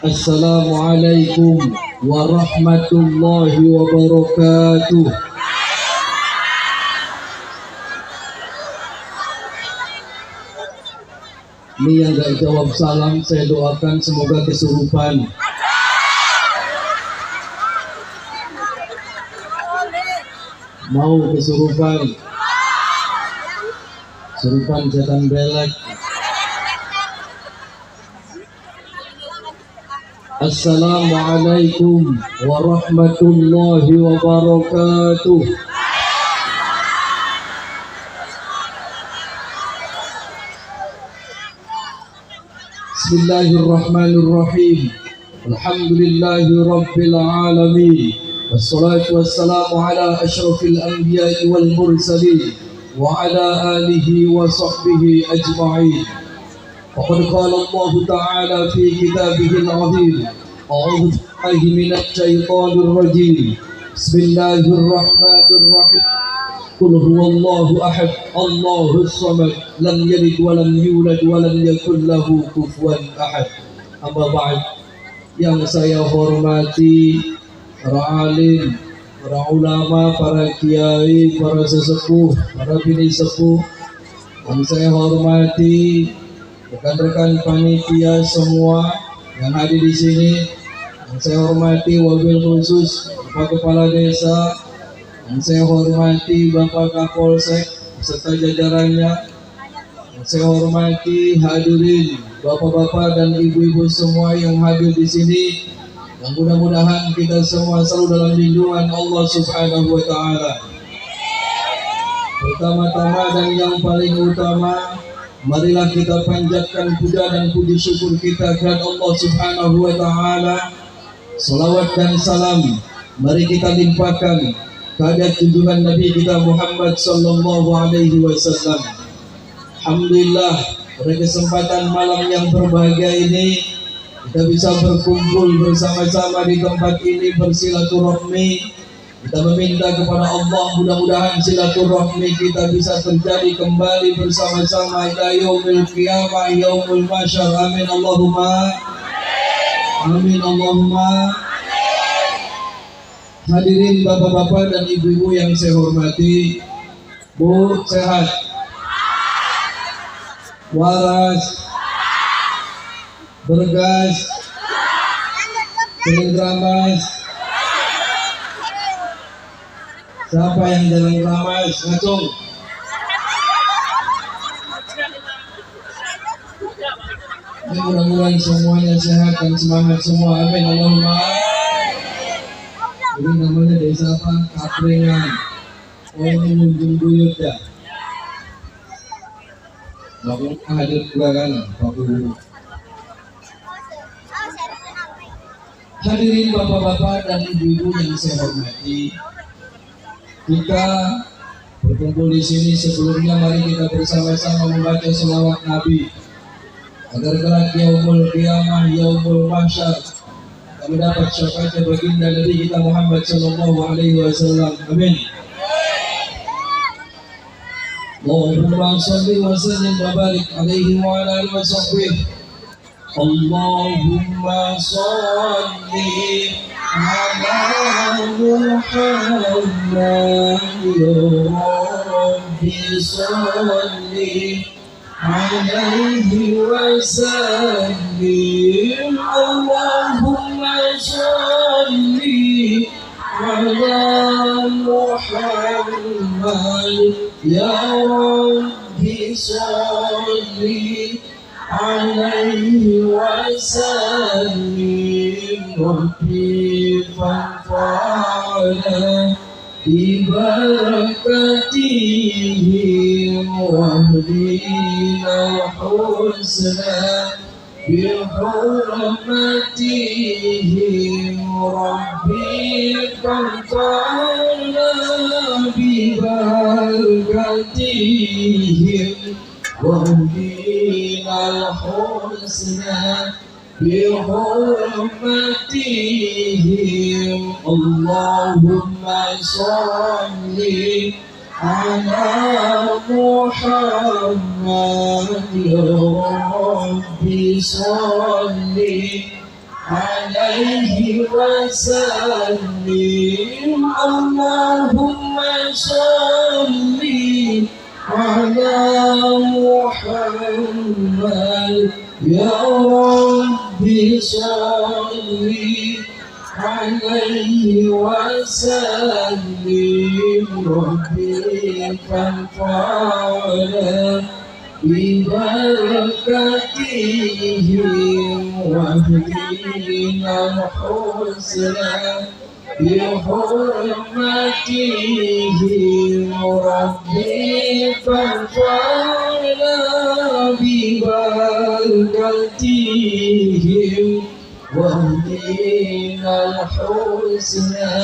Assalamualaikum warahmatullahi wabarakatuh. Ini yang gak jawab salam saya doakan semoga kesurupan. Mau kesurupan? Surupan setan belek. Assalamualaikum warahmatullahi wabarakatuh. Bismillahirrahmanirrahim. Alhamdulillahi rabbil alamin. Wassalatu wassalamu ala asyrafil anbiya'i wal mursalin wa ala alihi wa sahbihi ajma'in. Faqad qala Allah Ta'ala fi kitabihil 'azim. A'udzu billahi minasy syaithanir rajim. Bismillahirrahmanirrahim. Qul huwallahu ahad, Allahus samad, lam yalid wa lam yulad wa lam yakul lahu kufuwan ahad. Amma ba'd. Yang saya hormati para alim, para ulama, para kiai, para sesepuh, para bini sepuh, yang saya hormati rekan-rekan panitia semua yang hadir di sini, yang saya hormati wabil khusus Bapak Kepala Desa, yang saya hormati Bapak Kapolsek serta jajarannya, yang saya hormati hadirin bapak-bapak dan ibu-ibu semua yang hadir di sini, yang mudah-mudahan kita semua selalu dalam lindungan Allah Subhanahu wa Ta'ala. Pertama-tama dan yang paling utama, marilah kita panjatkan puja dan puji syukur kita kepada Allah Subhanahu wa Ta'ala. Salawat dan salam mari kita limpahkan kepada junjungan Nabi kita Muhammad sallallahu alaihi wasallam. Alhamdulillah, pada kesempatan malam yang berbahagia ini kita bisa berkumpul bersama-sama di tempat ini bersilaturahmi. Kita meminta kepada Allah mudah-mudahan silaturahmi kita bisa terjadi kembali bersama-sama ila yaumil qiyamah, yaumul mahsyar. Amin Allahumma amin Allahumma. Hadirin bapak-bapak dan ibu-ibu yang saya hormati, Bu sehat, waras, bergas, ramas. Siapa yang jalan ramas? Ngacung. Mudah-mudahan semuanya sehat dan semangat semua. Amin Allahumma. Ini namanya desa apa? Kapringan. Oh, ini Munjung Buyut ya. Bapak hadir juga kan, Pak Guru. Hadirin bapak-bapak dan ibu-ibu yang saya hormati, kita berkumpul di sini. Sebelumnya mari kita bersama-sama membaca selawat Nabi agar kelak yaumul qiyamah, yaumul mahsyar kami dapat syafaat baginda Nabi kita Muhammad sallallahu alaihi wasallam. Amin. Allahumma shalli wa sallim wa barik alaihi wa ala alihi wa sahbihi. Allahumma shalli ala Muhammad ya Rabbi shalli alaihi wa sallim. Allahumma shalli ala Muhammad ya Rabbi shalli alaihi wa sallim. Rabbi fa'ala bibarakatihim wahdina husna bihurmatihim. Rabbi fa'ala bibarakatihim wahdina husna bihurmatihim. Allahumma shalli ala Muhammad ya Rabbi shalli عليه وسلم اللهم صل على محمد يا رب صل عليه وسلم ربي فانفعنا ببركاتهم واهدنا الحسنى بحرمتهم ربي فانفعنا ببركاتهم واهدنا الحسنى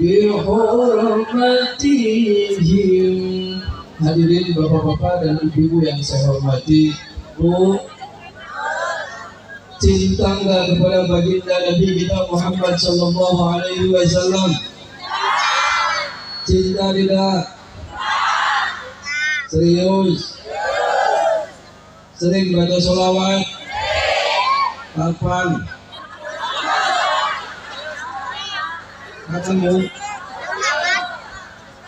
بحرمتهم. Hadirin bapak-bapak dan ibu-ibu yang saya hormati, Bu, cinta enggak kepada baginda Nabi kita Muhammad Sallallahu Alaihi Wasallam? Cinta tidak? Serius? Sering baca sholawat? Kapan? Ketemu?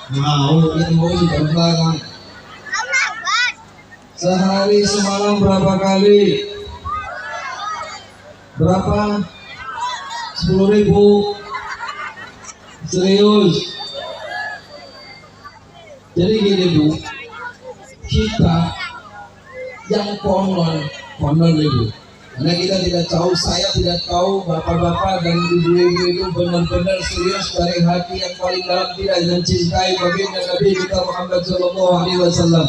Mau di belakang. Sehari semalam berapa kali? Berapa? 10.000. Serius? Jadi gini Bu, kita yang konon ibu. Karena kita tidak tahu, saya tidak tahu bapak-bapak dan ibu-ibu itu benar-benar serius dari hati yang paling dalam tidak mencintai baginda Nabi kita Muhammad Sallallahu Alaihi Wasallam.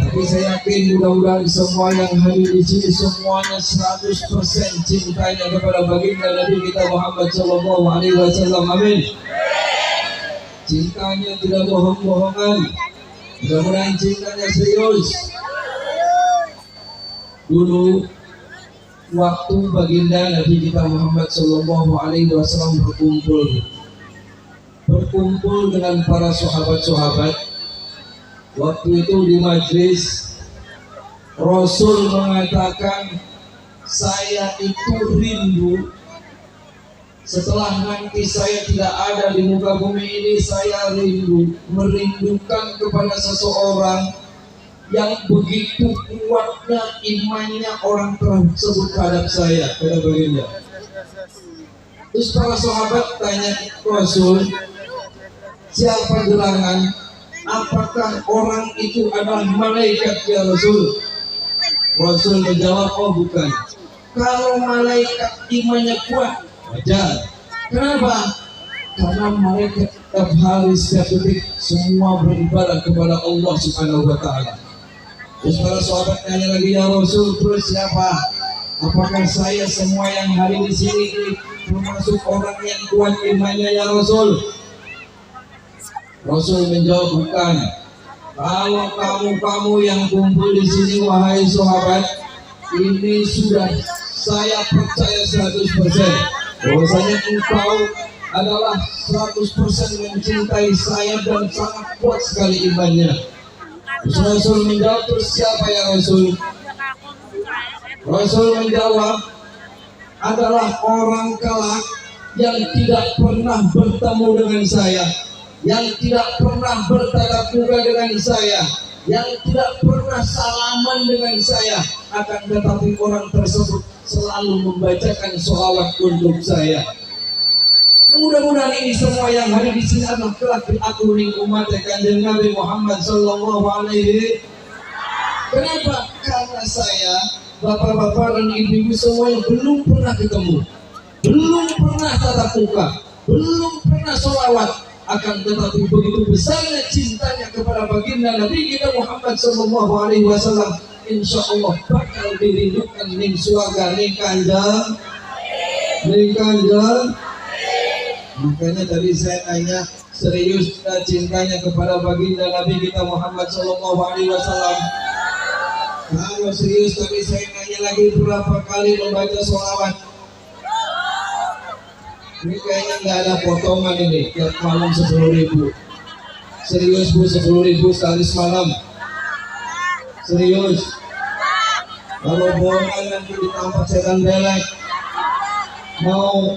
Tapi saya yakin mudah-mudahan semua yang hadir di sini semuanya 100% cintanya kepada baginda Nabi kita Muhammad Sallallahu Alaihi Wasallam. Amin. Cintanya tidak bohong-bohongan. Mudah-mudahan cintanya serius. Dulu waktu baginda Nabi kita Muhammad Sallallahu Alaihi Wasallam berkumpul dengan para sahabat-sahabat. Waktu itu di majlis Rasul mengatakan, saya itu rindu setelah nanti saya tidak ada di muka bumi ini, saya merindukan kepada seseorang yang begitu kuatnya imannya orang tersebut terhadap saya, kata baginda. Terus para sahabat tanya Rasul, siapa gerangan? Apakah orang itu adalah malaikat ya Rasul? Rasul menjawab, oh bukan. Kalau malaikat imannya kuat, wajar. Kenapa? Karena malaikat setiap hari, setiap detik semua beribadah kepada Allah Subhanahu wa Ta'ala. Terus para sahabat tanya lagi, ya Rasul, terus siapa? Apakah saya semua yang hari di sini termasuk orang yang kuat imannya ya Rasul? Rasul menjawab, bukan. Kalau kamu yang kumpul di sini wahai sahabat, ini sudah saya percaya 100% bahwasanya engkau adalah 100% mencintai saya dan sangat kuat sekali imannya. Rasul menjawab, terus siapa ya Rasul? Rasul menjawab, adalah orang kelak yang tidak pernah bertemu dengan saya, yang tidak pernah bertatap muka dengan saya, yang tidak pernah salaman dengan saya, akan tetapi orang tersebut selalu membacakan sholawat untuk saya. Mudah-mudahan ini semua yang hari di sini adalah kelak diakuning umat kanjeng Nabi Muhammad Sallallahu Alaihi. Kenapa? Karena saya, bapak-bapak dan ibu-ibu semuanya belum pernah ketemu, belum pernah tatap muka, belum pernah sholawat. Akan tetapi begitu besarnya cintanya kepada baginda Nabi kita Muhammad Sallallahu Alaihi Wasallam, insya Allah bakal dirindukan ning surga ning kanjeng. Makanya tadi saya tanya, serius cintanya kepada baginda Nabi kita Muhammad Sallallahu Alaihi Wasallam? Kalau serius, tapi saya tanya lagi, berapa kali membaca sholawat? Ini kayaknya nggak ada potongan ini, tiap malam 10.000. Serius Bu, 10.000 sekali semalam. Serius. Kalau bohongan nanti ditampar setan belek. Mau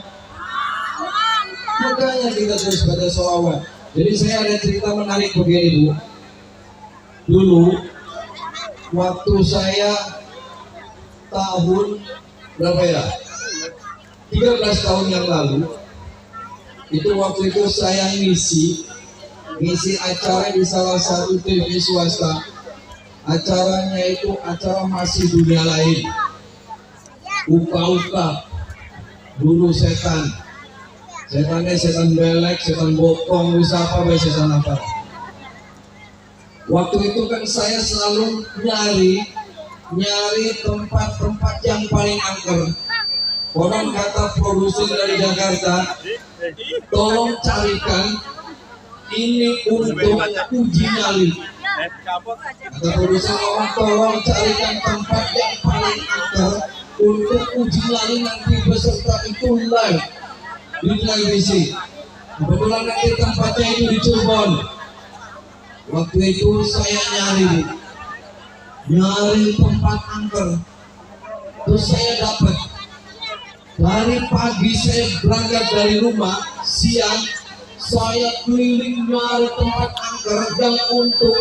makanya kita terus pada sholawat. Jadi saya ada cerita menarik begini Bu. Dulu waktu saya tahun berapa ya? 13 tahun yang lalu, itu waktu itu saya ngisi acara di salah satu TV swasta. Acaranya itu acara Masih Dunia Lain. Uka-uka, buru setan. Setannya setan belek, setan bokong, wisapa, setan apa. Waktu itu kan saya selalu nyari tempat-tempat yang paling angker. Orang kata produser dari Jakarta, tolong carikan ini untuk uji nyali. Kata produser, tolong carikan tempat yang paling angker untuk uji nyali, nanti peserta itu live di televisi. Kebetulan nanti tempatnya itu di Cirebon. Waktu itu saya nyari tempat angker, terus saya dapat. Dari pagi saya berangkat dari rumah, siang saya keliling nyari tempat angker dan untuk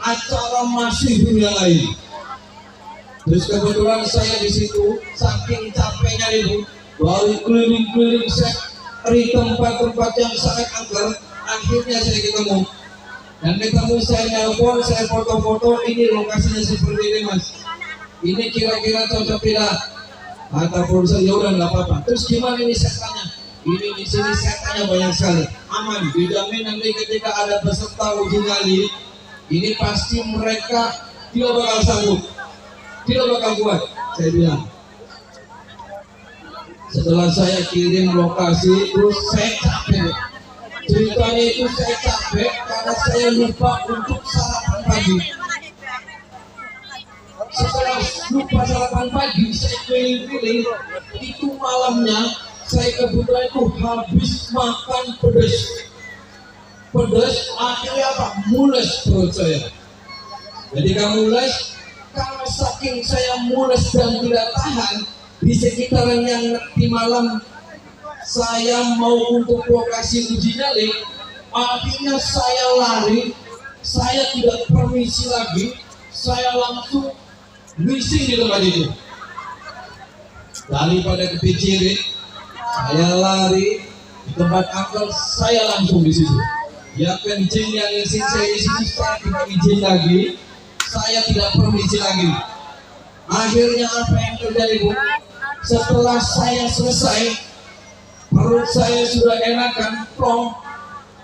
acara Masih Dunia Lain. Terus kebetulan saya di situ, saking capeknya itu, baru keliling-keliling saya cari tempat-tempat yang sangat angker. Akhirnya saya ketemu. Dan ketemu, saya nelpon, saya foto-foto, ini lokasinya seperti ini Mas. Ini kira-kira cocok tidak? Kata produser, ya udah nggak apa-apa. Terus gimana ini setannya? Ini di sini setannya banyak sekali. Aman, dijamin nanti ketika ada peserta uji nyali, ini pasti mereka tidak bakal sanggup, tidak bakal kuat. Saya bilang. Setelah saya kirim lokasi, terus saya capek. Ceritanya itu saya capek karena saya lupa untuk sarapan pagi. Setelah lupa sarapan pagi, saya keliling-keliling. Itu malamnya saya kebetulan itu habis makan pedas. Akhirnya apa? Mules perut saya. Jadi mules, karena saking saya mules dan tidak tahan, di sekitaran yang di malam saya mau untuk lokasi uji nyali, akhirnya saya lari, saya tidak permisi lagi, saya langsung missing di tempat itu. Daripada kepikirin, saya lari di tempat angker, saya langsung di situ. Ya kencing yang isi saya di situ, saya tidak izin lagi, saya tidak permisi lagi. Akhirnya apa yang terjadi Bu? Setelah saya selesai, perut saya sudah enakan, plong.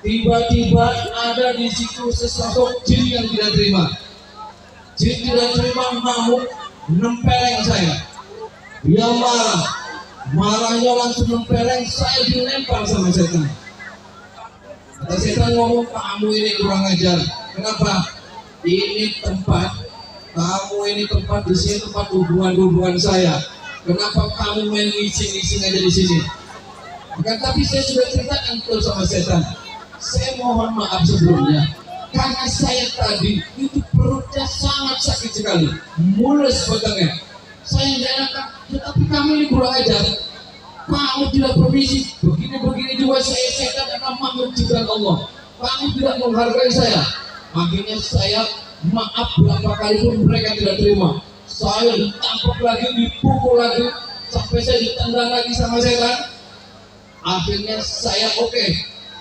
Tiba-tiba ada di situ sesosok jin yang tidak terima. Jin tidak terima, ngamuk, nempeleng saya. Dia marahnya langsung nempeleng saya, dilempar sama setan. Kata setan ngomong, kamu ini kurang ajar. Kenapa? Ini tempat, kamu ini tempat, di sini tempat hubungan saya. Kenapa kamu main ngising-ngising aja di sini? Tapi saya sudah ceritakan terus sama setan. Saya mohon maaf sebelumnya, karena saya tadi itu perutnya sangat sakit sekali, mules batangnya. Saya tidak enak, tetapi kamu ini kurang ajar. Kamu tidak permisi, begini-begini juga saya setan karena makhluk ciptaan Allah. Kamu tidak menghargai saya. Akhirnya saya maaf berapa kali pun mereka tidak terima. Saya ditampuk lagi, dipukul lagi, sampai saya ditendang lagi sama setan. Akhirnya saya oke,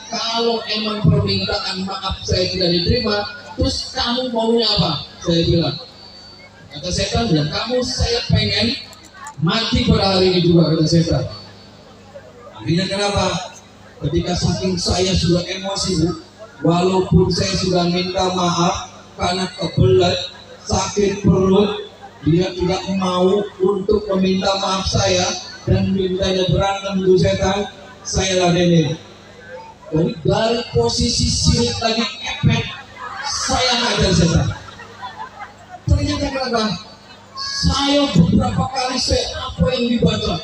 kalau emang permintaan maaf saya tidak diterima, terus kamu maunya apa? Saya bilang. Kata setan bilang, kamu saya pengen mati pada hari ini juga, kata setan. Akhirnya kenapa? Ketika saking saya sudah emosi Bu, walaupun saya sudah minta maaf karena kebelet, sakit perut, dia tidak mau untuk meminta maaf saya dan mintanya berantem dengan setan. Saya ladenin. Jadi dari posisi sirik lagi kepet, saya ngajar setan. Ternyata kenapa? Saya beberapa kali apa yang dibaca,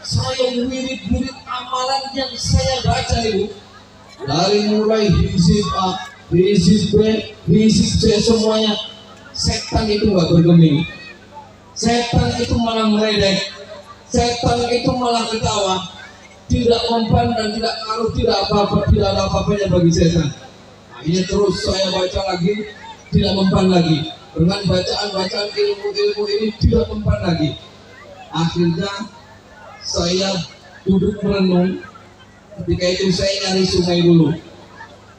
saya wirid-wirid amalan yang saya baca itu, dari mulai hizib A, hizib B, hizib C, semuanya setan itu nggak bergeming. Setan itu malah meledek, setan itu malah ketawa. tidak mempan dan tidak ngaruh, tidak apa-apa, tidak ada apa-apanya bagi setan. Akhirnya terus saya baca lagi, tidak mempan lagi. Dengan bacaan-bacaan ilmu-ilmu ini tidak mempan lagi. Akhirnya saya duduk merenung. Ketika itu saya nyari sungai dulu.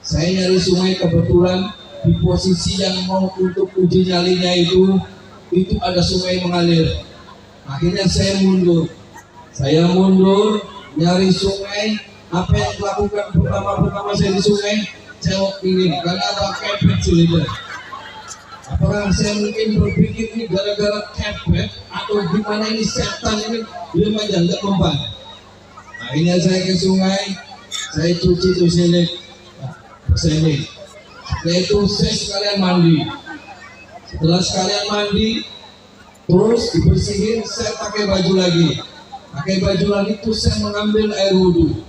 Saya nyari sungai, kebetulan di posisi yang mau untuk uji nyalinya itu ada sungai mengalir. Akhirnya saya mundur. Saya mundur, nyari sungai. Apa yang dilakukan pertama saya di sungai? Cewek ini, karena ada kepet silinder. Apakah saya mungkin berpikir ini gara-gara kepet atau gimana, ini setan ini dia aja nggak mempan. Akhirnya saya ke sungai, saya cuci tuh sini. Setelah itu saya sekalian mandi. Setelah sekalian mandi, terus dibersihin, saya pakai baju lagi. Pakai baju lagi itu saya mengambil air wudhu.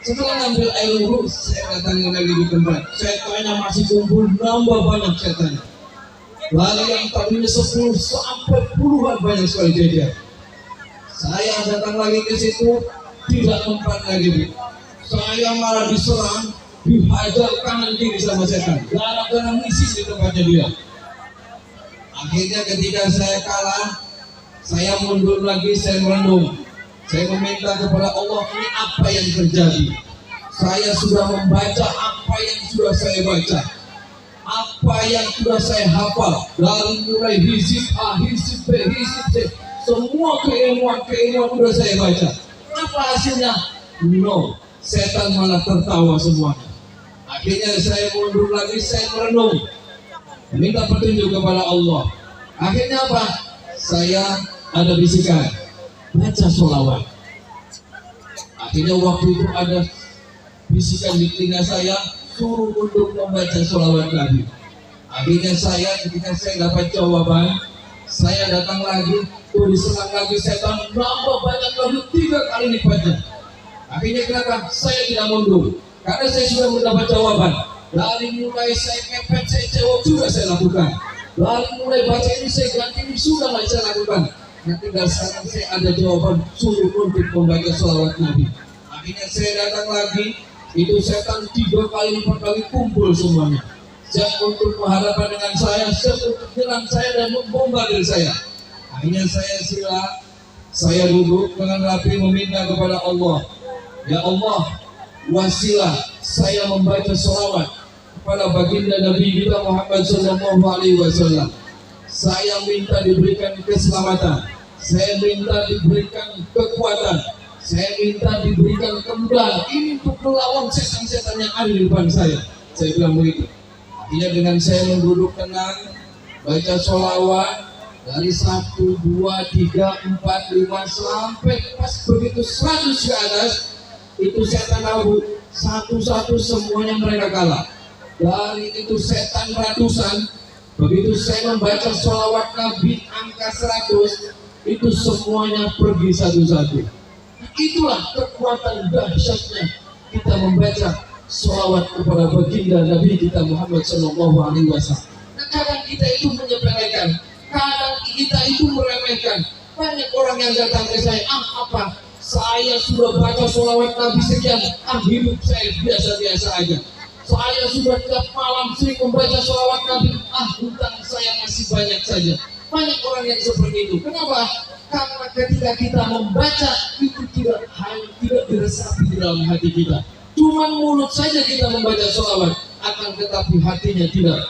Setelah ngambil air wudhu, saya datangin lagi di tempat. Setannya masih kumpul, nambah banyak setannya. Lalu yang tadinya 10 sampai puluhan banyak sekali jajar. Saya datang lagi ke situ, tidak mempan lagi. Saya malah diserang, dihajar kanan kiri sama setan. Gara-gara ngisi di tempatnya dia. Akhirnya ketika saya kalah, saya mundur lagi, saya merenung. Saya meminta kepada Allah, ini apa yang terjadi? Saya sudah membaca apa yang sudah saya baca, apa yang sudah saya hafal, dari mulai hizib A, hizib B, hizib C, semua keilmuan sudah saya baca. Apa hasilnya? No, setan malah tertawa semuanya. Akhirnya saya mundur lagi, saya merenung, minta petunjuk kepada Allah. Akhirnya apa? Saya ada bisikan, baca sholawat. Akhirnya waktu itu ada bisikan di telinga saya, suruh untuk membaca sholawat Nabi. Akhirnya saya, ketika saya dapat jawaban, saya datang lagi, tuh diserang lagi setan, nambah banyak lagi 3 kali lipatnya. Akhirnya kenapa? Saya tidak mundur, karena saya sudah mendapat jawaban. Dari mulai saya kepet, saya jawab juga saya lakukan. Dari mulai baca ini saya ganti, ini sudah saya lakukan. Nah, tinggal sekarang saya ada jawaban, suruh untuk membaca sholawat Nabi. Akhirnya saya datang lagi, itu setan 3 kali 4 kali kumpul semuanya. Siap untuk berhadapan dengan saya, siap untuk menyerang saya dan membombardir saya. Akhirnya saya sila, saya duduk dengan rapi meminta kepada Allah, ya Allah, wasilah saya membaca sholawat kepada baginda Nabi kita Muhammad SAW. Saya minta diberikan keselamatan, saya minta diberikan kekuatan, saya minta diberikan kemudahan ini untuk melawan setan-setan yang ada di depan saya. Saya bilang begitu. Akhirnya dengan saya menduduk tenang, baca sholawat dari 1, 2, 3, 4, 5 sampai pas begitu 100 ke atas, itu setan tahu satu-satu semuanya mereka kalah. Dari itu setan ratusan, begitu saya membaca sholawat Nabi angka 100, itu semuanya pergi satu-satu. Itulah kekuatan dahsyatnya kita membaca sholawat kepada baginda Nabi kita Muhammad SAW. Nah, kadang kita itu menyepelekan, kadang kita itu meremehkan. Banyak orang yang datang ke saya, apa? Saya sudah baca sholawat Nabi sekian, hidup saya biasa-biasa aja. Saya sudah tiap malam sering membaca sholawat Nabi, hutang saya masih banyak saja. Banyak orang yang seperti itu. Kenapa? Karena ketika kita membaca itu tidak diresapi di dalam hati kita. Cuma mulut saja kita membaca sholawat, akan tetapi hatinya tidak.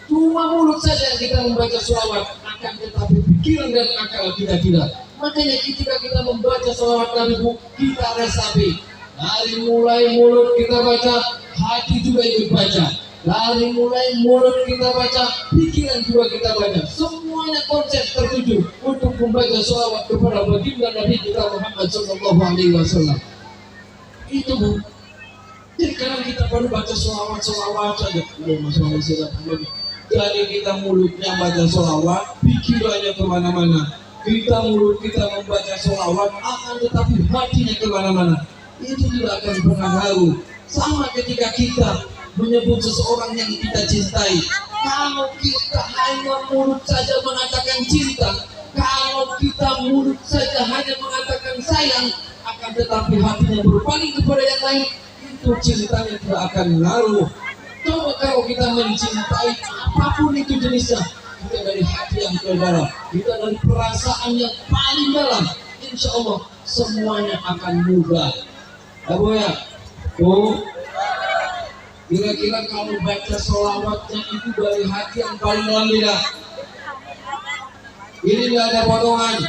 Cuma mulut saja kita membaca sholawat, akan tetapi pikiran dan akal kita tidak. Makanya ketika kita membaca sholawat Nabi, kita resapi. Dari mulai mulut kita baca, hati juga ikut baca. Dari mulai mulut kita baca, pikiran juga kita baca. Semuanya konsep tertuju untuk membaca sholawat kepada baginda Nabi kita Muhammad SAW. Itu Bu. Jadi kadang kita baru baca sholawat saja. Jadi kita mulutnya baca sholawat, pikirannya kemana-mana. Mulut kita membaca sholawat, akan tetapi hatinya kemana-mana. Itu tidak akan pernah haru. Sama ketika kita menyebut seseorang yang kita cintai. Kalau kita hanya mulut saja mengatakan cinta, kalau kita mulut saja hanya mengatakan sayang, akan akan tetapi hatinya berpaling kepada yang lain, itu cintanya tidak akan ngaruh. Coba kalau kita mencintai apapun itu jenisnya, kita dari hati yang terdalam, kita dari perasaan yang paling dalam, insya Allah semuanya akan mudah. Ya Bu ya? Tuh, kira-kira kalau baca sholawatnya itu dari hati yang paling dalam tidak? Ini nggak ada potongan,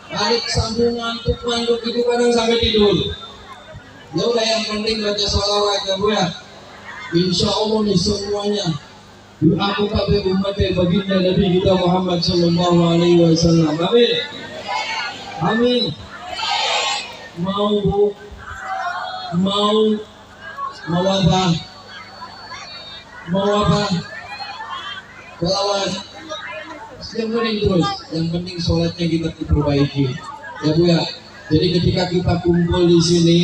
tarik sambungan, ngantuk itu kadang sampai tidur. Ya udah, yang penting baca sholawat ya Bu ya. Insya Allah nih semuanya aku kabeh umat baginda Nabi kita Muhammad Sallallahu Alaihi Wasallam. Amin. Amin. Mau Bu? Mau apa? Mau apa? Selawat. Yang penting terus, yang penting sholatnya kita perbaiki. Ya Bu ya. Jadi ketika kita kumpul di sini,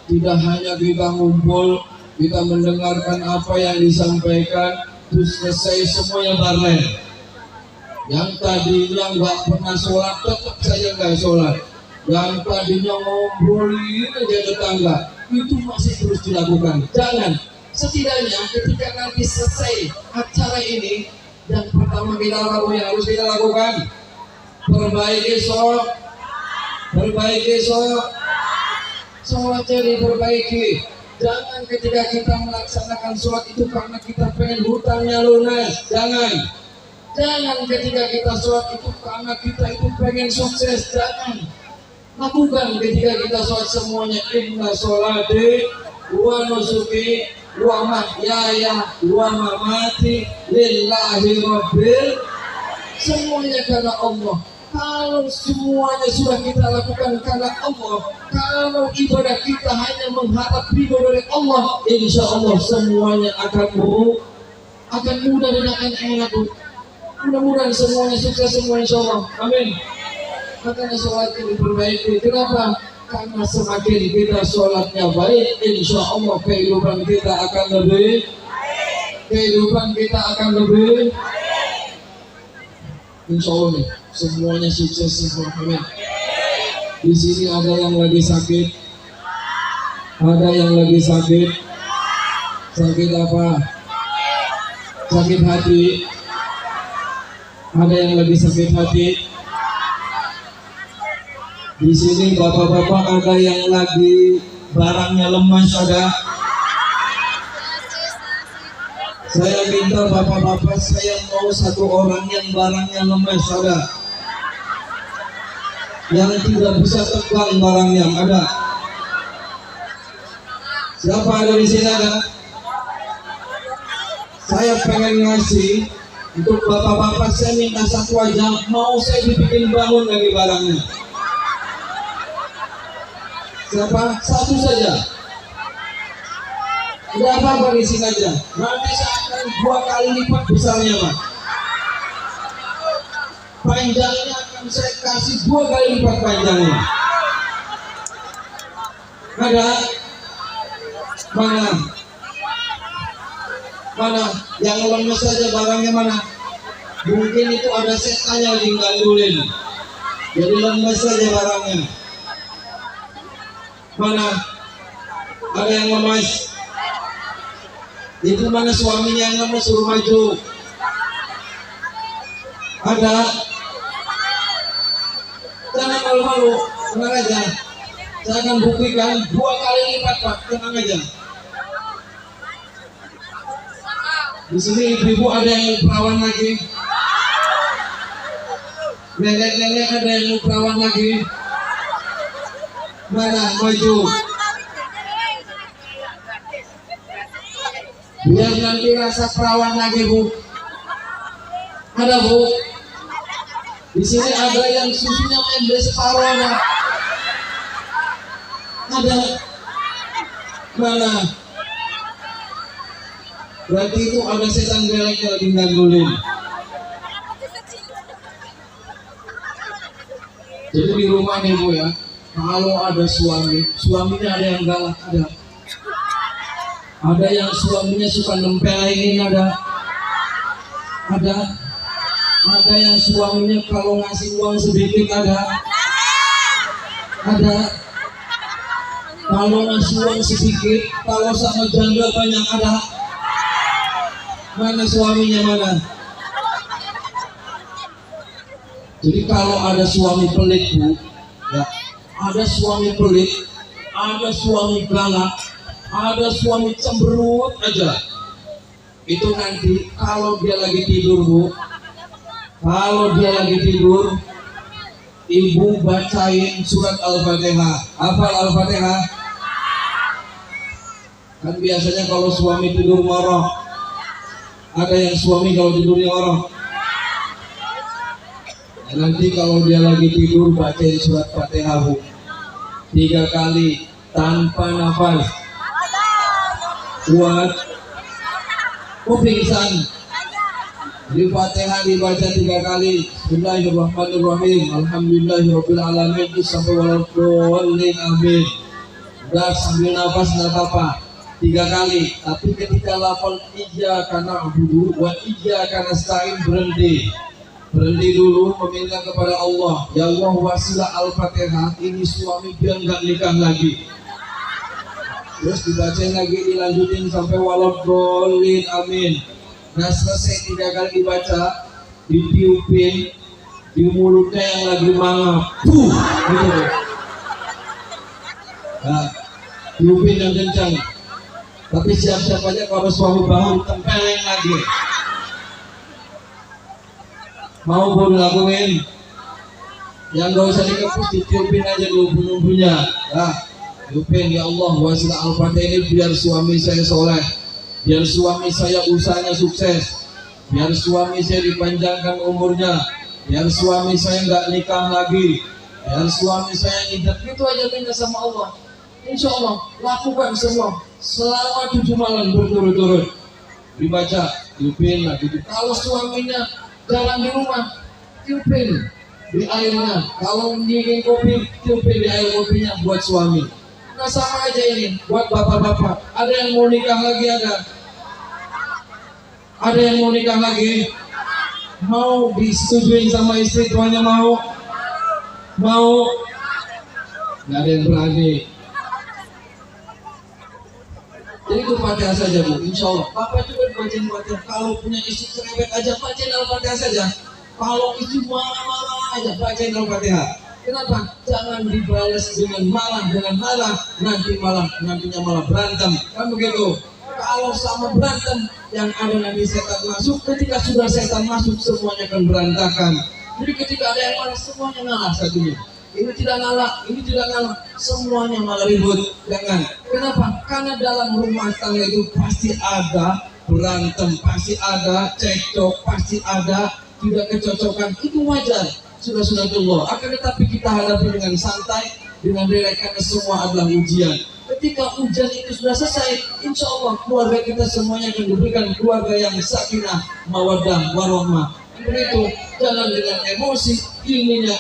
tidak hanya kita ngumpul, kita mendengarkan apa yang disampaikan, terus selesai semuanya bareng. Yang tadinya nggak pernah sholat, tetap saja nggak sholat. Yang tadinya ngobrolin aja tetangga, itu masih terus dilakukan. Jangan. Setidaknya ketika nanti selesai acara ini, yang pertama kita lakukan, yang harus kita lakukan, perbaiki sholat, sholatnya diperbaiki. Jangan ketika kita melaksanakan sholat itu karena kita pengen hutangnya lunas. Jangan ketika kita sholat itu karena kita itu pengen sukses. Jangan. Lakukan ketika kita sholat semuanya, inna sholati wa nusuki wa mahyaya wa mamati lillahi rabbil, semuanya karena Allah. Kalau semuanya sudah kita lakukan karena Allah, kalau ibadah kita hanya mengharap ridho dari Allah, insya Allah semuanya akan mudah dan akan enak. Mudah-mudahan semuanya sukses semua, insya Allah. Amin. Makanya sholat ini diperbaiki. Kenapa? Karena semakin kita sholatnya baik, insya Allah kehidupan kita akan lebih insya Allah nih, semuanya sukses semua. Amin. Di sini ada yang lagi sakit, sakit apa? Sakit hati. Ada yang lagi sakit hati. Di sini bapak-bapak ada yang lagi barangnya lemas, ada. Saya minta bapak-bapak, saya mau satu orang yang barangnya lemas, ada. Yang tidak bisa terbang barangnya, ada. Siapa ada di sini, ada? Saya pengen ngasih untuk bapak-bapak, saya minta satu aja, mau saya dibikin bangun lagi barangnya. Siapa? Satu saja. Tidak apa-apa, di sini aja. Nanti saya akan 2 kali lipat besarnya, Pak. Panjangnya akan saya kasih 2 kali lipat panjangnya. Ada? Mana? Yang lemes saja barangnya mana? Mungkin itu ada setannya lagi gandulin. Jadi lemes saja barangnya. Mana? Ada yang lemes? Itu mana suaminya yang lemes, suruh maju. Ada? Jangan malu-malu, tenang aja. Saya akan buktikan 2 kali lipat, Pak. Tenang aja. Di sini ibu-ibu ada yang perawan lagi. Nenek-nenek ada yang perawan lagi. Mana? Maju. Biar nanti rasa perawan lagi, Bu. Ada, Bu? Di sini ada yang susunya member separuh, ada. Ada. Mana? Berarti itu ada setan belek yang lagi gangguin. Jadi di rumah nih, Bu ya, kalau ada suaminya ada yang galak, ada. Ada yang suaminya suka nempelin, ada yang suaminya kalau ngasih uang sedikit, ada Kalau ngasih uang sedikit, kalau sama janda banyak ada. Mana suaminya mana? Jadi kalau ada suami pelit bu, ya, ada suami pelit, ada suami galak, ada suami cemberut aja. Itu nanti kalau dia lagi tidur bu, kalau dia lagi tidur, ibu bacain surat Al-Fatihah. Hafal Al-Fatihah? Kan biasanya kalau suami tidur ngorok, ada yang suami kalau tidurnya ngorok. Nanti kalau dia lagi tidur bacain surat Fatihah bu, 3 kali tanpa nafas. Kuat. Pingsan. Di Fatihah dibaca 3 kali. Bismillahirrahmanirrahim. Alhamdulillahirabbil alamin sampai waladdallin amin. Udah sambil nafas enggak apa-apa. 3 kali. Tapi ketika lafal iyyaka na'budu wa iyyaka nasta'in berhenti. Berhenti dulu meminta kepada Allah. Ya Allah wasilah Al-Fatihah ini suami biar nggak nikah lagi. Terus dibacain lagi, dilanjutin sampai waladdallin amin. Nah selesai 3 kali dibaca, ditiupin di mulutnya yang lagi mangap. Gitu deh. Nah, tiupin yang kencang. Tapi siap-siap aja kalau suami bangun tempeleng lagi. Mau boleh lakuin? Yang gak usah dikepus, ditiupin aja dulu bumbunya. Nah, tiupin ya Allah wasilah Al-Fatihah ini biar suami saya soleh, biar suami saya usahanya sukses, biar suami saya dipanjangkan umurnya, biar suami saya nggak nikah lagi, biar suami saya ngidap. Itu aja minta sama Allah. Insya Allah lakukan semua selama 7 malam berturut-turut. Dibaca, tiupin lagi. Kalau suaminya jalan di rumah, tiupin di airnya. Kalau dingin kopi, tiupin di air kopinya buat suami. Nah sama aja ini buat bapak-bapak. Ada yang mau nikah lagi ada? Ada yang mau nikah lagi? Mau disetujuin sama istri tuanya mau? Mau? Nggak ada yang berani. Jadi itu Fatihah saja bu, insya Allah. Bapak juga bacain Fatihah. Kalau punya istri cerewet aja bacain Al-Fatihah saja. Kalau istri marah-marah aja bacain Al-Fatihah. Kenapa? Jangan dibalas dengan marah, nantinya malah berantem. Kan begitu? Kalau sama berantem, yang ada nanti setan masuk. Ketika sudah setan masuk, semuanya akan berantakan. Jadi ketika ada yang marah, semuanya ngalah satunya. Ini tidak ngalah, semuanya malah ribut. Jangan. Kenapa? Karena dalam rumah tangga itu pasti ada berantem, pasti ada cekcok, pasti ada tidak kecocokan. Itu wajar. Sudah sunatullah. Akan tetapi kita hadapi dengan santai, dengan relax karena semua adalah ujian. Ketika ujian itu sudah selesai, insya Allah keluarga kita semuanya akan diberikan keluarga yang sakinah, mawaddah, warahmah. Begitu, jangan dengan emosi, ininya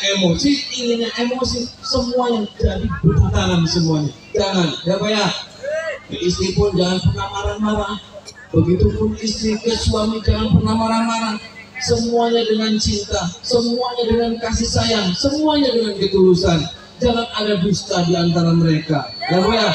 emosi, semuanya jadi bertentangan semuanya. Jangan, ya Pak ya. Ke istri pun jangan pernah marah-marah. Begitupun istri ke suami jangan pernah marah-marah. Semuanya dengan cinta, semuanya dengan kasih sayang, semuanya dengan ketulusan. Jangan ada dusta di antara mereka. Ya Pak ya.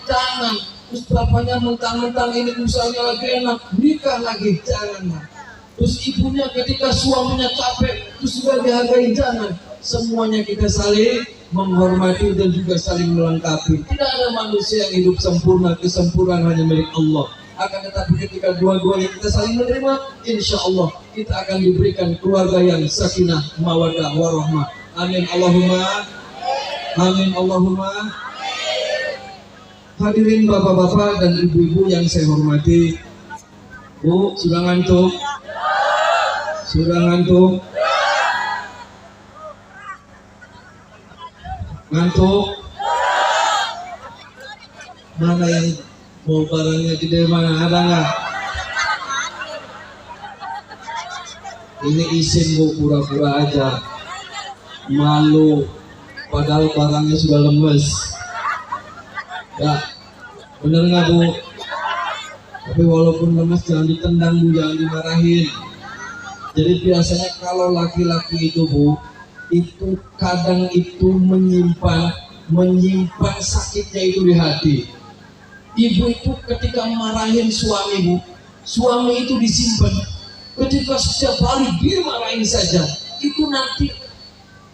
Jangan, terus bapaknya mentang-mentang ini usahanya lagi enak, nikah lagi, jangan. Terus ibunya ketika suaminya capek, terus juga dihargai, jangan. Semuanya kita saling menghormati dan juga saling melengkapi. Tidak ada manusia yang hidup sempurna, kesempurnaan hanya milik Allah. Akan tetapi ketika dua-duanya kita saling menerima, insya Allah kita akan diberikan keluarga yang sakinah, mawaddah, warahmah. Amin Allahumma. Amin Allahumma. Hadirin bapak-bapak dan ibu-ibu yang saya hormati. Bu, sudah ngantuk? Sudah ngantuk? Ngantuk? Mana yang mau barangnya gede mana? Ada nggak? Ini isin bu, pura-pura aja. Malu. Padahal barangnya sudah lemes. Ya, bener nggak bu? Tapi walaupun lemes jangan ditendang bu, jangan dimarahin. Jadi biasanya kalau laki-laki itu bu, itu kadang itu menyimpan menyimpan sakitnya itu di hati. Ibu itu ketika marahin suamimu, suami itu disimpan. Ketika setiap hari dia marahin saja, itu nanti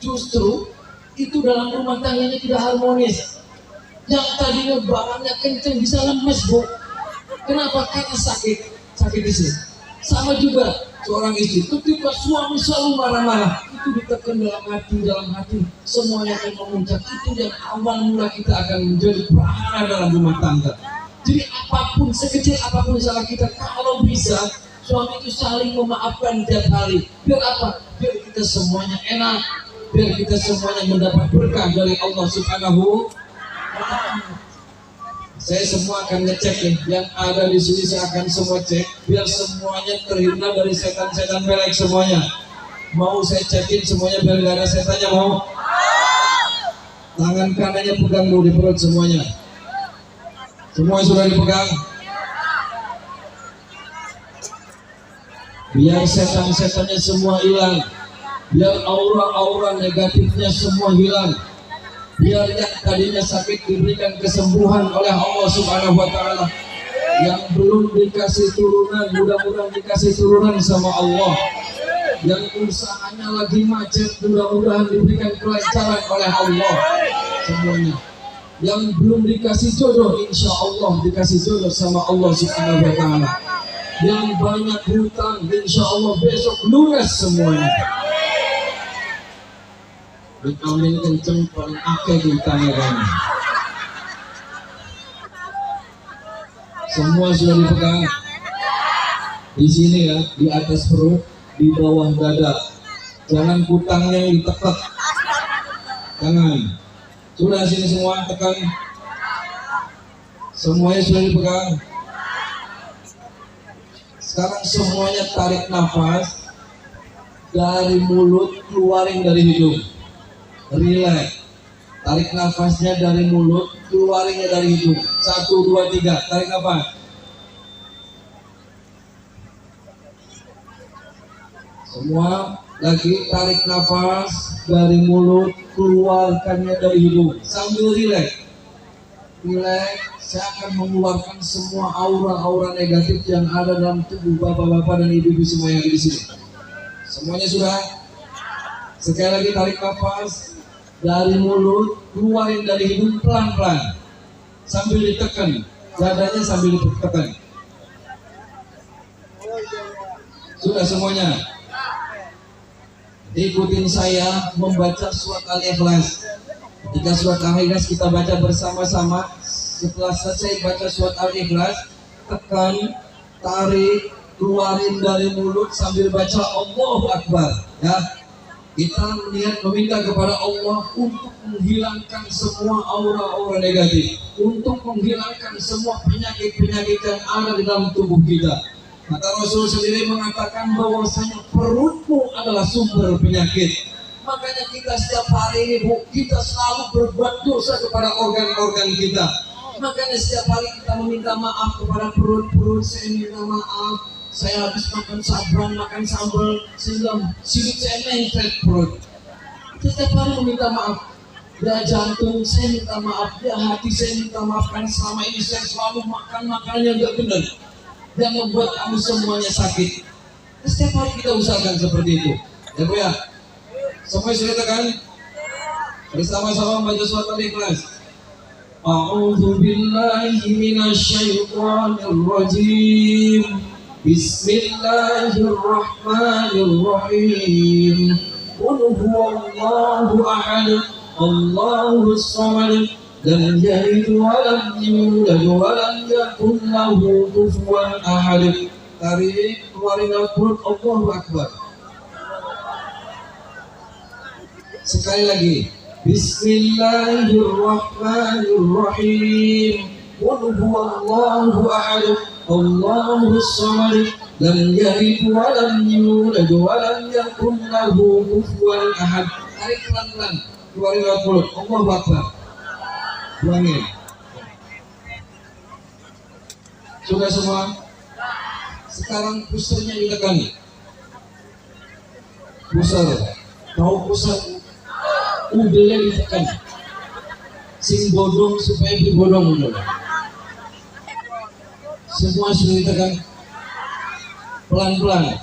justru itu dalam rumah tangganya tidak harmonis. Yang tadinya barangnya kenceng bisa lemes, Bu. Kenapa? Karena sakit di sini. Sama juga seorang istri, ketika suami selalu marah-marah, itu ditekan dalam hati, semuanya akan memuncak. Itu yang awal mula kita akan menjadi prahara dalam rumah tangga. Jadi apapun, sekecil apapun salah kita, kalau bisa suami itu saling memaafkan tiap hari. Biar apa? Biar kita semuanya enak, biar kita semuanya mendapat berkah dari Allah Subhanahu wa Ta'ala. Saya semua akan ngecek nih, yang ada di sini saya akan semua cek, biar semuanya terhindar dari setan-setan pelek semuanya. Mau saya cekin semuanya biar gak ada setannya, mau? Tangan kanannya pegang dulu di perut semuanya. Semua sudah dipegang. Biar setan-setannya semua hilang, biar aura-aura negatifnya semua hilang. Biar yang tadinya sakit diberikan kesembuhan oleh Allah Subhanahu wa Ta'ala. Yang belum dikasih turunan, mudah-mudahan dikasih turunan sama Allah. Yang usahanya lagi macet, mudah-mudahan diberikan kelancaran oleh Allah semuanya. Yang belum dikasih jodoh, insya Allah dikasih jodoh sama Allah Subhanahu wa Ta'ala. Yang banyak hutang, insya Allah besok lunas semuanya. Amin kenceng paling akeh hutangnya kamu. Semua sudah dipegang. Di sini ya, di atas perut, di bawah dada. Jangan kutangnya ditekan. Jangan. Sudah sini semua tekan. Semuanya sudah dipegang. Sekarang semuanya tarik nafas dari mulut, keluarin dari hidung. Relax. Tarik nafasnya dari mulut, keluarinnya dari hidung. 1, 2, 3. Tarik nafas. Semua lagi tarik nafas dari mulut, keluarkannya dari hidung. Sambil relax. Relax. Saya akan mengeluarkan semua aura-aura negatif yang ada dalam tubuh bapak-bapak dan ibu-ibu semua yang ada di sini. Semuanya sudah. Sekali lagi tarik nafas dari mulut, keluarin dari hidung pelan-pelan sambil ditekan, dadanya sambil ditekan. Sudah semuanya. Ikutin saya membaca surat Al-Ikhlas. Ketika surat Al-Ikhlas kita baca bersama-sama. Setelah selesai baca surat Al-Ikhlas, tekan, tarik, keluarin dari mulut sambil baca Allahu Akbar. Ya. Kita meminta kepada Allah untuk menghilangkan semua aura-aura negatif, untuk menghilangkan semua penyakit-penyakit yang ada di dalam tubuh kita. Maka Rasul sendiri mengatakan bahwasanya perutmu adalah sumber penyakit. Makanya kita setiap hari ini, Bu, kita selalu berbuat dosa kepada organ-organ kita. Makanya setiap hari kita meminta maaf kepada perut-perut. Saya minta maaf, saya habis makan sabrang, makan sambal, sehingga silut saya nempel perut. Setiap hari meminta maaf. Ya jantung saya minta maaf, ya hati saya minta maaf, karena selama ini saya selalu makan makanan yang gak benar, yang membuat kamu semuanya sakit. Setiap hari kita usahakan seperti itu. Ya Bu ya. Semua sudah tekan. Bersama-sama baca surat Al-Ikhlas. A'udzu billahi minasy syaithanir rajim. Bismillahirrahmanirrahim. Qul huwallahu ahad, Allahus samad, lam yalid wa lam yulad wa lam yakul lahu kufuwan ahad. Tarik, keluarin dari perut, Allahu Akbar. Sekali lagi. Bismillahirrahmanirrahim. Qul huwallahu ahad, Allahus samad, lam yalid wa lam yulad wa lam yakul lahu kufuwan ahad. Tarik pelan-pelan, keluarin dari mulut, Allahu Akbar. Buangin. Sudah semua? Sekarang pusarnya ditekan. Pusar. Tahu pusar? Udahnya ditekan. sing bodong supaya dibodong dulu. Semua sudah ditekan pelan-pelan.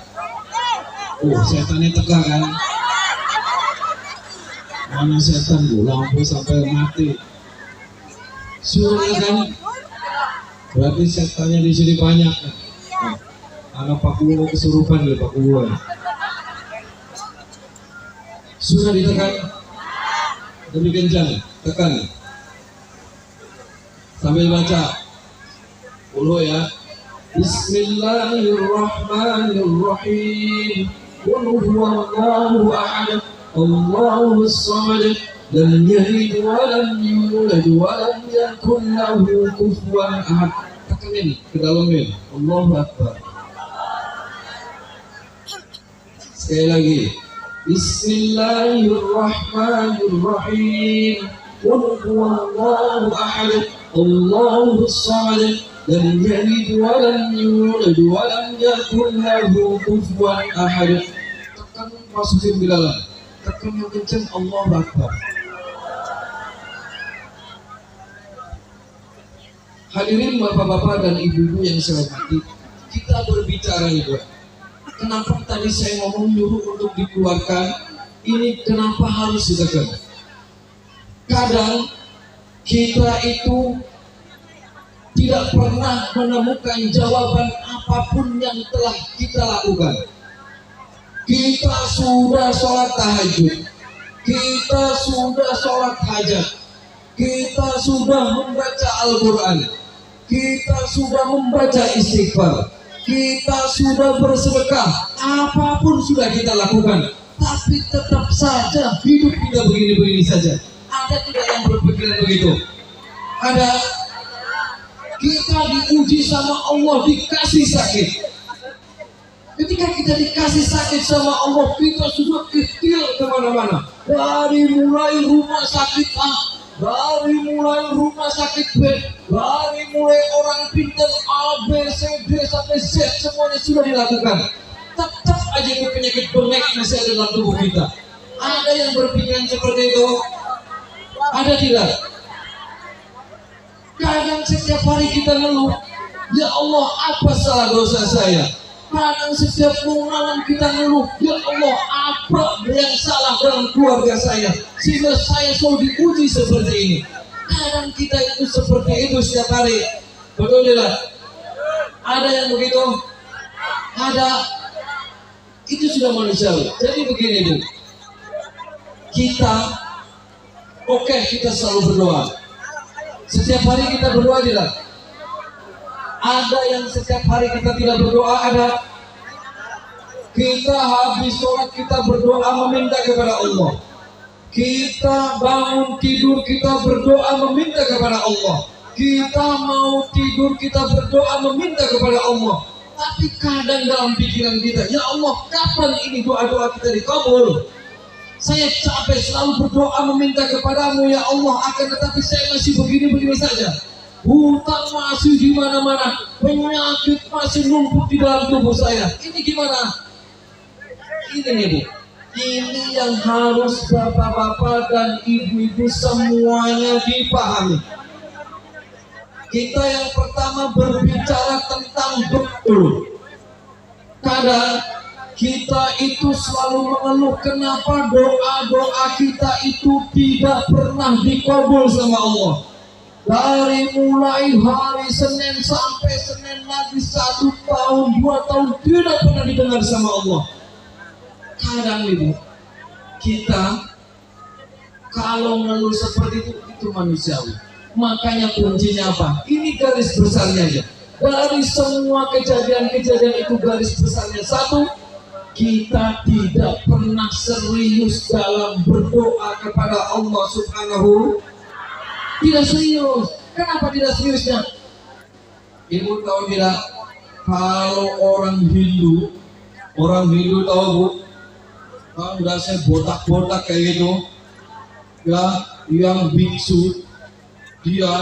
Oh, setannya teka kan? Mana setan bu, lampu sampai mati. Sudah kan? Berarti setannya di sini banyak. Nah, anak Pak Kuwo kesurupan ya Pak Kuwo. Sudah ditekan, lebih kencang, tekan. Sambil baca, ulo ya. Bismillahirrahmanirrahim. Qul huwallahu ahad, Allahus samad, lam yalid wa lam yulad wa lam yakul lahu kufuwan ahad. Tekan ini ke dalam ini. Allahu akbar. Sekali lagi. Bismillahirrahmanirrahim. Qul huwallahu ahad, Allahus samad, lam yalid wa lam yulad wa lam yakul lahu kufuwan ahad. Tekan masukin ke dalam. Tekan yang kencang, Allahu akbar. Hadirin bapak-bapak dan ibu-ibu yang saya hormati, kita berbicara itu. Kenapa tadi saya ngomong nyuruh untuk dikeluarkan? Ini kenapa harus ditekan? Kadang kita itu tidak pernah menemukan jawaban apapun yang telah kita lakukan. Kita sudah sholat tahajud, kita sudah sholat hajat, kita sudah membaca Al-Quran, kita sudah membaca istighfar, kita sudah bersedekah, apapun sudah kita lakukan, tapi tetap saja hidup kita begini-begini saja. Ada tidak yang berpikiran begitu? Ada. Kita diuji sama Allah, dikasih sakit. Ketika kita dikasih sakit sama Allah, kita sudah kecil kemana-mana. Dari mulai rumah sakit A, dari mulai rumah sakit B, dari mulai orang pintar A, B, C, D sampai Z, semuanya sudah dilakukan. Tetap aja itu penyakit bengek masih ada dalam tubuh kita. Ada yang berpikiran seperti itu? Ada tidak? Kadang setiap hari kita ngeluh, ya Allah apa salah dosa saya? Kadang setiap malam kita ngeluh, ya Allah apa yang salah dalam keluarga saya sehingga saya selalu diuji seperti ini. Kadang kita itu seperti itu setiap hari. Betul tidak? Ada yang begitu? Ada. Itu sudah manusiawi. Jadi begini Bu, kita kita selalu berdoa. Setiap hari kita berdoa tidak? Ada yang setiap hari kita tidak berdoa, ada. Kita habis sholat kita berdoa meminta kepada Allah. Kita bangun tidur kita berdoa meminta kepada Allah. Kita mau tidur kita berdoa meminta kepada Allah. Tapi kadang dalam pikiran kita, ya Allah kapan ini doa-doa kita dikabul? Saya capek selalu berdoa meminta kepadamu ya Allah, akan tetapi saya masih begini-begini saja. Hutang masih di mana-mana, penyakit masih numpuk di dalam tubuh saya. Ini gimana? Ini nih Bu, ini yang harus bapak-bapak dan ibu-ibu semuanya dipahami. Kita yang pertama berbicara tentang betul. Kadang kita itu selalu mengeluh kenapa doa-doa kita itu tidak pernah dikabul sama Allah. Dari mulai hari Senin sampai Senin lagi 1 tahun, 2 tahun tidak pernah didengar sama Allah. Kadang Ibu, kita kalau mengeluh seperti itu manusiawi. Makanya kuncinya apa? Ini garis besarnya aja. Dari semua kejadian-kejadian itu garis besarnya satu, kita tidak pernah serius dalam berdoa kepada Allah Subhanahu. Tidak serius. Kenapa tidak seriusnya? Ibu tahu tidak? Kalau orang Hindu tahu Bu, kalau udah saya botak-botak kayak gitu, ya yang biksu, dia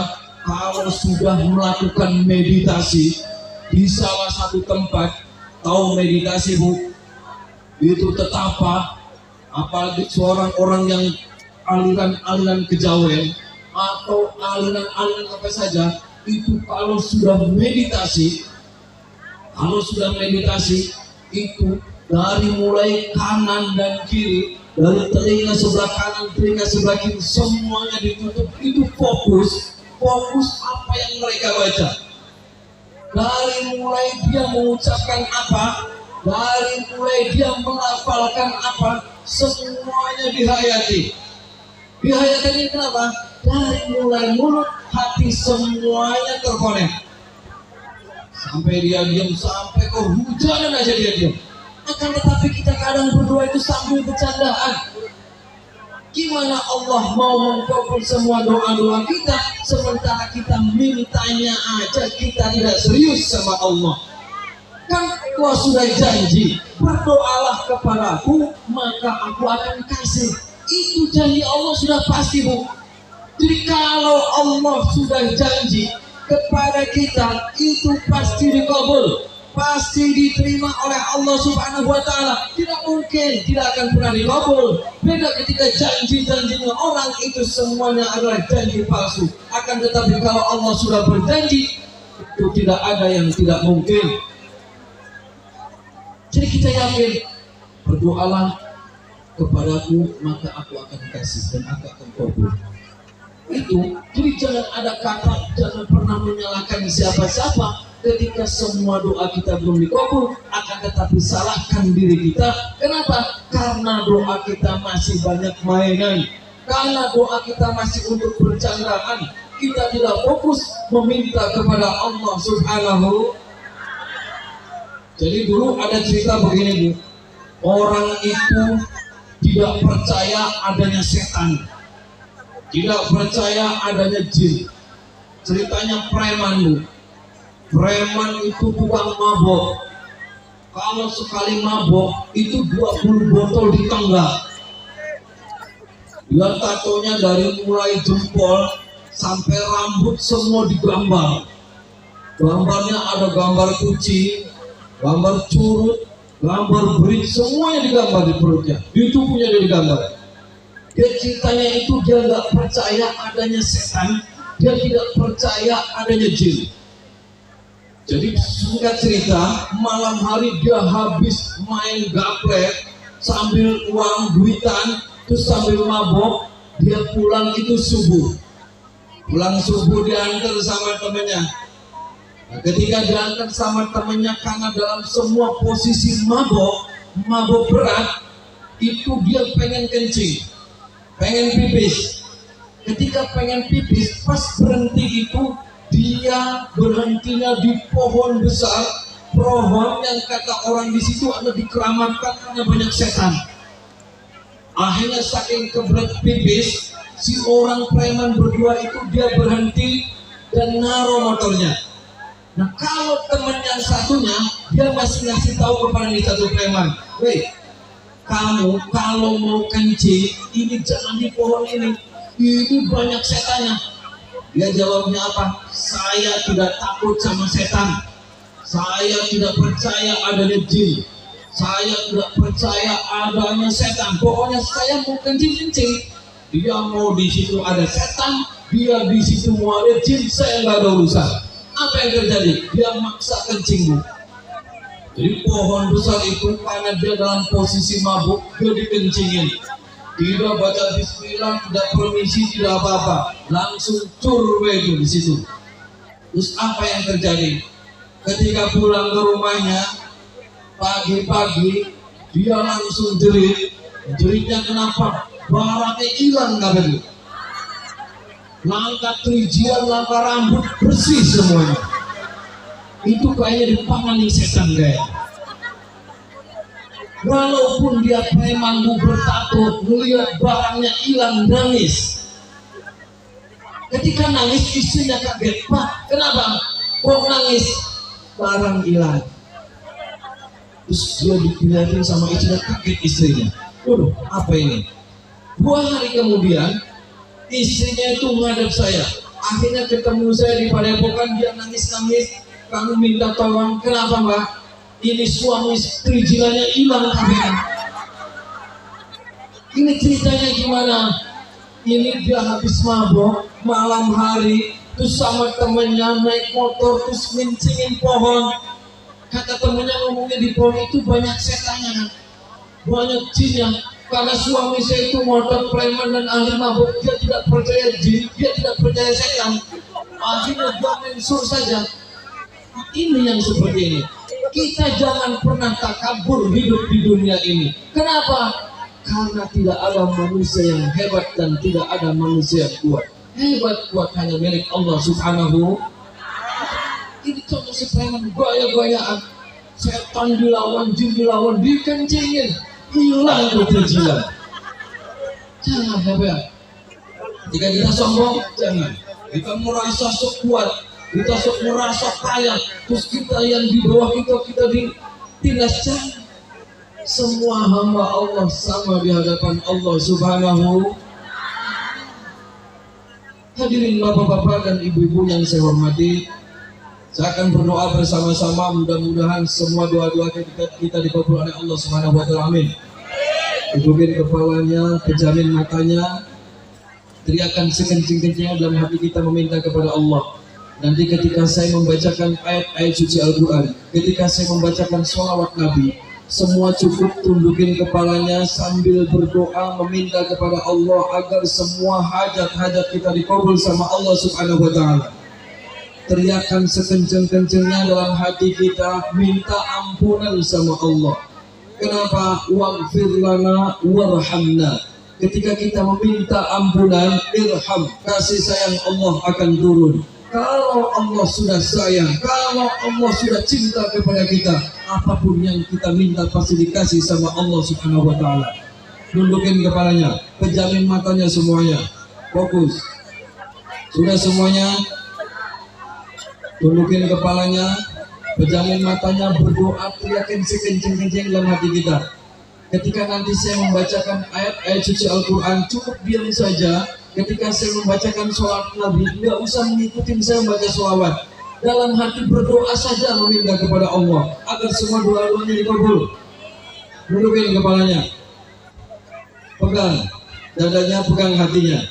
kalau sudah melakukan meditasi di salah satu tempat, tahu meditasi Bu? Itu tetapa, apalagi seorang orang yang aliran kejawen, atau aliran-aliran apa saja, itu kalau sudah meditasi itu dari mulai kanan dan kiri, dari telinga sebelah kanan, telinga sebelah kiri, semuanya ditutup. Itu fokus apa yang mereka baca. Dari mulai dia mengucapkan apa, dari mulai dia melafalkan apa, semuanya dihayati. Dihayati kenapa? Dari mulai mulut, hati, semuanya terkonek. Sampai dia diam, sampai kehujanan aja dia diam. Akan tetapi kita kadang berdoa itu sambil bercandaan. Gimana Allah mau mengkabul semua doa-doa kita, sementara kita mintanya aja kita tidak serius sama Allah. Kan Kau sudah janji, berdoalah kepadaku maka aku akan kasih. Itu janji Allah sudah pasti, Bu. Jadi kalau Allah sudah janji kepada kita, itu pasti dikabul, pasti diterima oleh Allah Subhanahu wa Ta'ala. Tidak mungkin tidak akan pernah dikabul. Beda ketika janji-janjinya orang itu semuanya adalah janji palsu. Akan tetapi kalau Allah sudah berjanji, itu tidak ada yang tidak mungkin. Jadi kita yakin, berdoalah kepadaku maka aku akan kasih dan aku akan kabul. Itu jadi jangan ada kata, jangan pernah menyalahkan siapa-siapa ketika semua doa kita belum dikabul. Akan tetapi salahkan diri kita. Kenapa? Karena doa kita masih banyak mainan, karena doa kita masih untuk bercandaan. Kita tidak fokus meminta kepada Allah Subhanahu. Jadi dulu ada cerita begini, Bu. Orang itu tidak percaya adanya setan, tidak percaya adanya jin. Ceritanya preman, Bu. Preman itu tukang mabok. Kalau sekali mabok itu 20 botol ditenggak. Dia tatonya dari mulai jempol sampai rambut semua digambar. Gambarnya ada gambar kucing, gambar curut, gambar berit, semuanya digambar di perutnya. Di tubuhnya dia digambar. Dia ceritanya itu dia nggak percaya adanya setan, dia tidak percaya adanya jin. Jadi singkat cerita, malam hari dia habis main gaplek sambil uang duitan, terus sambil mabok. Dia pulang itu subuh. Pulang subuh diantar sama temannya. Nah, ketika diantar sama temannya karena dalam semua posisi mabok berat, itu dia pengen kencing, pengen pipis. Ketika pengen pipis, pas berhenti itu dia berhentinya di pohon besar, pohon yang kata orang di situ ada dikeramatkan karena banyak setan. Akhirnya saking kebelet pipis, si orang preman berdua itu dia berhenti dan naruh motornya. Nah kalau teman yang satunya dia masih ngasih tahu kepada nih satu preman, weh, kamu kalau mau kencing ini jangan di pohon ini banyak setannya. Dia jawabnya apa? Saya tidak takut sama setan, saya tidak percaya adanya jin, saya tidak percaya adanya setan. Pokoknya saya mau kencing. Dia mau di situ ada setan, dia di situ mau ada jin, saya nggak ada urusan. Apa yang terjadi? Dia maksa kencing, Bu. Jadi pohon besar itu karena dia dalam posisi mabuk, dia dikencingin. Tidak baca bismillah, tidak permisi, tidak apa-apa, langsung curwe itu di situ. Terus apa yang terjadi? Ketika pulang ke rumahnya pagi-pagi, dia langsung jerit. Jeritnya kenapa? Barangnya hilang kabel. Langkah trijian, langkah rambut bersih semuanya. Itu kayaknya dipangani setan kayak. Walaupun dia preman bertato, melihat barangnya hilang, nangis. Ketika nangis istrinya kaget, Pak, kenapa? Kok nangis? Barang hilang. Terus dia dilihatin sama istrinya, kaget istrinya. Waduh, apa ini? 2 hari kemudian istrinya itu menghadap saya. Akhirnya ketemu saya di Padepokan, dia nangis-nangis. Kamu minta tolong, kenapa Mbak? Ini suami perizinannya hilang kabel. Ini ceritanya gimana? Ini dia habis mabok malam hari, terus sama temennya naik motor terus mincingin pohon. Kata temennya ngomongnya di pohon itu banyak setannya, banyak jinnya. Karena suami saya itu motor preman dan ahli mabuk, dia tidak percaya jin, dia tidak percaya setan. Akhirnya dia mensur saja. Ini yang seperti ini. Kita jangan pernah takabur hidup di dunia ini. Kenapa? Karena tidak ada manusia yang hebat dan tidak ada manusia yang kuat. Hebat kuat hanya milik Allah Subhanahu. Ini contoh si preman gaya-gayaan, setan dilawan, jin dilawan, dikencingin, hilang keterjilan. Jangan hebat. Jika kita sombong, jangan. Kita merasa sok kuat, kita sok merasa kaya, terus kita yang di bawah kita ditindas. Jangan. Semua hamba Allah sama di hadapan Allah Subhanahu. Hadirin bapak-bapak dan ibu-ibu yang saya hormati, saya akan berdoa bersama-sama, mudah-mudahan semua doa-doa kita dikabul oleh Allah Subhanahu wa taala. Amin. Tutukin kepalanya, pejamin matanya, teriakan sekencing-kencingnya dalam hati kita meminta kepada Allah. Nanti ketika saya membacakan ayat-ayat suci Al-Quran, ketika saya membacakan sholawat Nabi, semua cukup tundukin kepalanya sambil berdoa meminta kepada Allah agar semua hajat-hajat kita dikabul sama Allah Subhanahu wa taala. Teriakan sekenceng-kencengnya dalam hati kita, minta ampunan sama Allah. Kenapa? Waghfir lana warhamna. Ketika kita meminta ampunan, irham, kasih sayang Allah akan turun. Kalau Allah sudah sayang, kalau Allah sudah cinta kepada kita, apapun yang kita minta pasti dikasih sama Allah Subhanahu wa taala. Tundukin kepalanya, pejamin matanya semuanya. Fokus. Sudah semuanya? Tundukin kepalanya, pejamin matanya, berdoa, teriakin sekenceng-kenceng dalam hati kita. Ketika nanti saya membacakan ayat-ayat suci Al-Quran, cukup diam saja. Ketika saya membacakan sholawat Nabi, nggak usah mengikuti saya membaca sholawat. Dalam hati berdoa saja meminta kepada Allah agar semua doa-doanya dikabul. Tundukin kepalanya, pegang dadanya, pegang hatinya.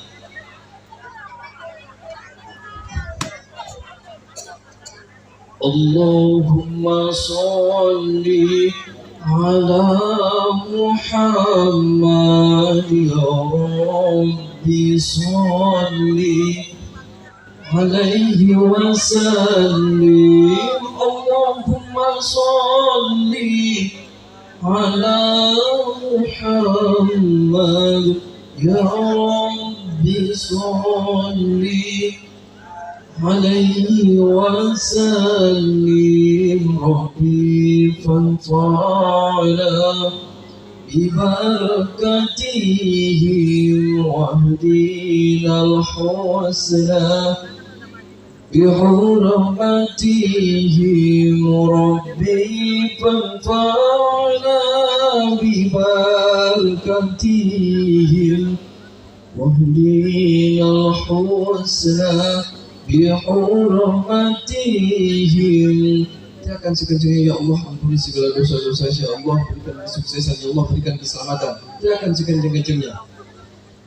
Allahumma sholli ala Muhammad ya Rabbi sholli alaihi wa sallim. Allahumma sholli ala Muhammad ya Rabbi sholli alaihi wa sallim. Rabbi fanta'ala bibarakatihi wahdina al-husna bihurmatihim. Rabbi fanta'ala bibarakatihim wahdina al-husna bihurmatihim. Kita akan sekencangnya, ya Allah ampuni segala dosa-dosa, ya Allah berikan kesuksesan, ya Allah berikan keselamatan. Kita akan sekencang-kencangnya.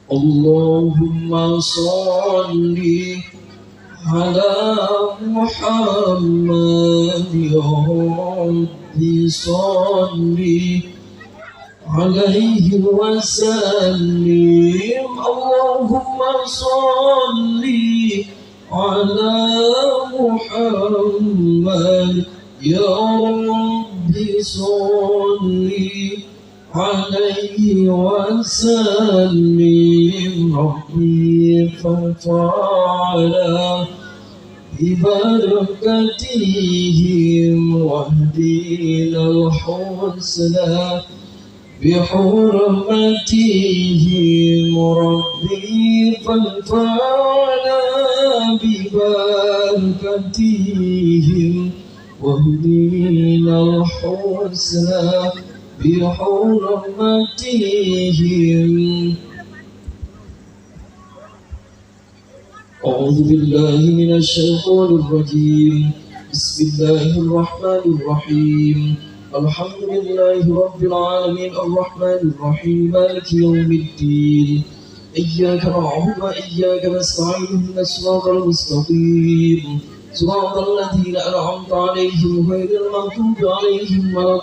Allahumma sholli ala Muhammad ya Rabbi sholli alaihi wa sallim. Allahumma sholli ala Muhammad ya Rabbi sholli alaihi wa sallim. Rabbi fanta'ala bibarakatihim wahdina al-husna bihurmatihim. Rabbi fanta'ala bibarakatihim wahdina al-husna bihurmatihim. A'udzu billahi minasy syaithanir rajim. Bismillahirrahmanir rahim. Alhamdulillahi rabbil alamin arrahmanir rahim maliki yaumiddin. إياك نعبد وإياك نستعين اهدنا الصراط المستقيم صراط الذين أنعمت عليهم غير المغضوب عليهم ولا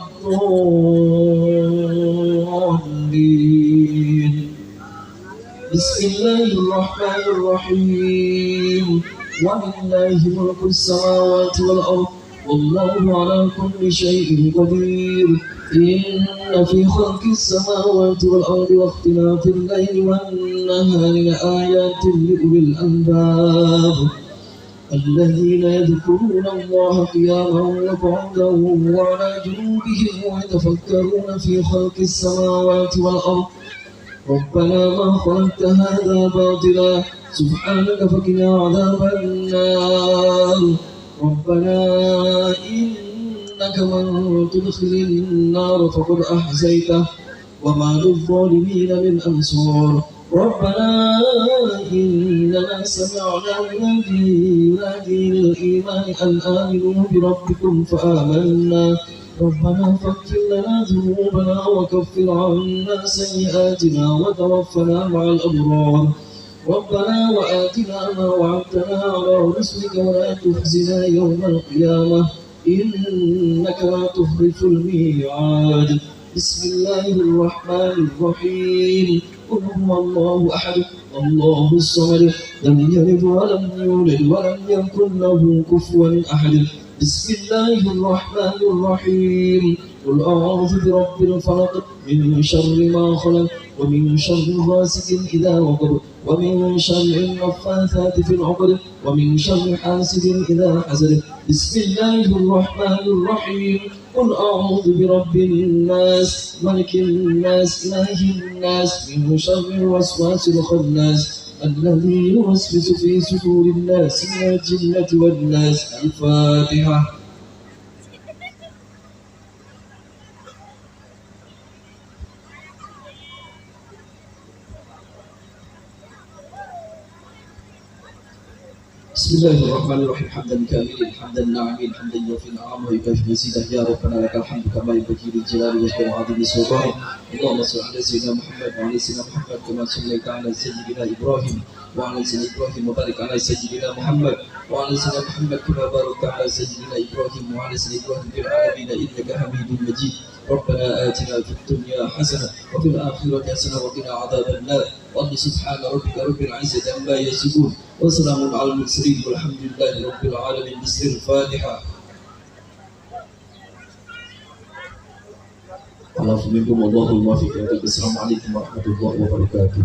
الضالين. بسم الله الرحمن الرحيم ولله ملك السماوات والأرض والله على كل شيء قدير إن في خلق السماوات والأرض واختلاف الليل والنهار لآيات لأولي الألباب الذين يذكرون الله قياما وقعودا وعلى جنوبهم ويتفكرون في خلق السماوات والأرض ربنا ما خلقت هذا باطلا سبحانك فقنا عذاب النار ربنا إنك من تدخل النار فقد أحزيته وما للظالمين من أنصار ربنا إننا سمعنا ينادي للإيمان أن آمنوا بربكم فآمنا ربنا فاغفر لنا ذنوبنا وكفر عنا سيئاتنا وتوفنا مع الأبرار ربنا وآتنا ما وعدتنا على رسلك ولا تخزنا يوم القيامة إنك لا تخلف الميعاد بسم الله الرحمن الرحيم قل هو الله أحد الله الصمد لم يلد ولم يولد ولم يكن له كفوا أحد بسم الله الرحمن الرحيم قل أعوذ برب الفلق من شر ما خلق ومن شر غاسق إذا وقب ومن شر النفاثات في العقد ومن شر حاسد إذا حسد بسم الله الرحمن الرحيم قل أعوذ برب الناس ملك الناس إله الناس من شر الوسواس الخناس الذي يوسوس في صدور الناس من الجنة والناس الفاتحة. بسم الله الرحمن الرحيم حمدا كاملا حمدا ناعمين حمدا يوفي نعمه ويكافئ مزيده يا ربنا لك الحمد كما ينبغي للجلال والكرم وعظيم سلطانه اللهم صل على سيدنا محمد وعلى سيدنا محمد كما صليت على سيدنا ابراهيم وعلى سيدنا ابراهيم وبارك على سيدنا محمد وعلى سيدنا محمد كما باركت على سيدنا ابراهيم وعلى سيدنا ابراهيم في العالمين انك حميد مجيد ربنا آتنا في الدنيا حسنة وفي الآخرة حسنة وقنا عذاب النار وأن سبحان ربك رب العزة عما يصفون وسلام على المرسلين والحمد لله رب العالمين. بسم الفاتحة. الله منكم والله الموفق. السلام عليكم ورحمة الله وبركاته.